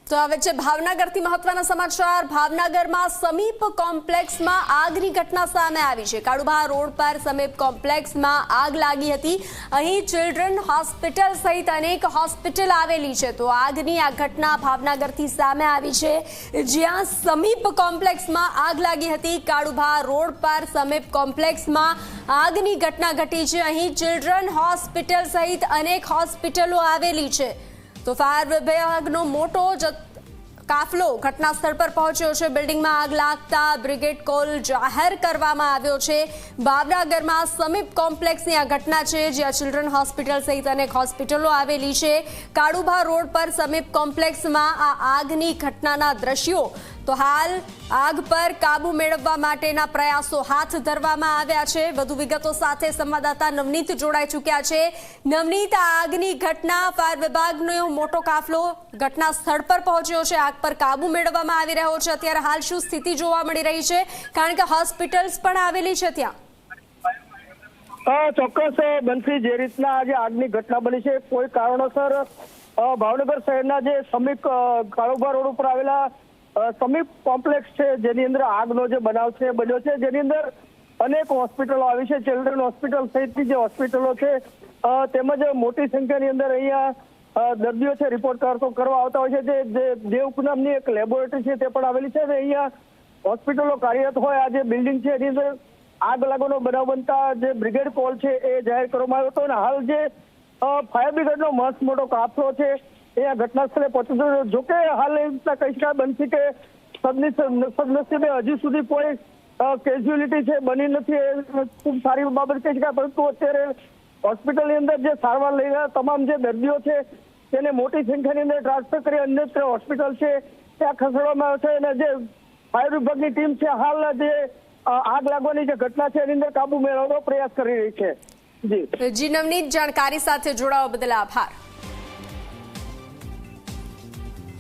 તો હવે છે ભાવનગરથી મહત્વના સમાચાર। ભાવનગરમાં સમીપ કોમ્પ્લેક્સમાં આગની ઘટના સામે આવી છે। કાળુભા રોડ પર સમીપ કોમ્પ્લેક્સમાં આગ લાગી હતી। અહીં ચિલ્ડ્રન હોસ્પિટલ સહિત અનેક હોસ્પિટલ આવેલી છે। તો આગની આ ઘટના ભાવનગરથી સામે આવી છે, જ્યાં સમીપ કોમ્પ્લેક્સમાં આગ લાગી હતી। કાળુભા રોડ પર સમીપ કોમ્પ્લેક્સમાં આગની ઘટના ઘટી છે। અહીં ચિલ્ડ્રન હોસ્પિટલ સહિત અનેક હોસ્પિટલો આવેલી છે। તો ફાયર વિભાગનો મોટો કાફલો ઘટના સ્થળ પર પહોંચ્યો છે। બિલ્ડિંગમાં આગ લાગતા બ્રિગેડ કોલ જાહેર કરવામાં આવ્યો છે। ભાવનગરમાં સમીપ કોમ્પ્લેક્સની આ ઘટના છે, જ્યાં ચિલ્ડ્રન હોસ્પિટલ સહિત અનેક હોસ્પિટલો આવેલી છે। કાળુભા રોડ પર સમીપ કોમ્પ્લેક્સમાં આ આગની ઘટનાના દ્રશ્યો। તો હાલ આગ પર કાબુ મેળવવા માટેના પ્રયાસો હાથ ધરવામાં આવ્યા છે। વધુ વિગતો સાથે સંવાદદાતા નવનીત જોડાઈ ચૂક્યા છે। નવનીત, આ આગની ઘટના, ફાયર વિભાગનો મોટો કાફલો ઘટના સ્થળ પર પહોંચ્યો છે, આગ પર કાબુ મેળવવામાં આવી રહ્યો છે। અત્યારે હાલ શું સ્થિતિ જોવા મળી રહી છે, કારણ કે હોસ્પિટલ્સ પણ આવેલી છે ત્યાં? ચોક્કસ બનશી, જે રીતના આજે આગની ઘટના બની છે, કોઈ કારણોસર ભાવનગર શહેરના જે સમીપ કાળુભા રોડ ઉપર આવેલા સમીપ કોમ્પ્લેક્સ છે, જેની અંદર આગનો જે બનાવ છે બન્યો છે, જેની અંદર અનેક હોસ્પિટલો આવી છે। ચિલ્ડ્રન હોસ્પિટલ સહિતની જે હોસ્પિટલો છે, તેમજ મોટી સંખ્યાની અંદર અહીંયા દર્દીઓ છે રિપોર્ટ કરવા આવતા હોય છે। જે દેવક નામની એક લેબોરેટરી છે તે પણ આવેલી છે। અહીંયા હોસ્પિટલો કાર્યરત હોય આ જે બિલ્ડિંગ છે એની અંદર આગ લાગવાનો બનાવ બનતા જે બ્રિગેડ કોલ છે એ જાહેર કરવામાં આવ્યો હતો, અને હાલ જે ફાયર બ્રિગેડનો મસ્ત મોટો કાફલો છે એ આ ઘટના સ્થળે પહોંચ્યો। જોકે હાલ એ રીતના કહી શકાય બનશી કે સદનસીબે હજી સુધી કોઈ કેઝ્યુઅલિટી છે બની નથી, એ ખૂબ સારી બાબત કહી શકાય। પરંતુ અત્યારે હોસ્પિટલની અંદર જે સારવાર લઈ રહ્યા તમામ જે દર્દીઓ છે તેને મોટી સંખ્યાની અંદર ટ્રાન્સફર કરી અન્ય હોસ્પિટલ છે ત્યાં ખસેડવામાં આવે છે, અને જે ફાયર વિભાગની ટીમ છે હાલ જે આગ લાગવાની જે ઘટના છે એની અંદર કાબુ મેળવવાનો પ્રયાસ કરી રહી છે। જી નવનીત, જાણકારી સાથે જોડાવા બદલ આભાર।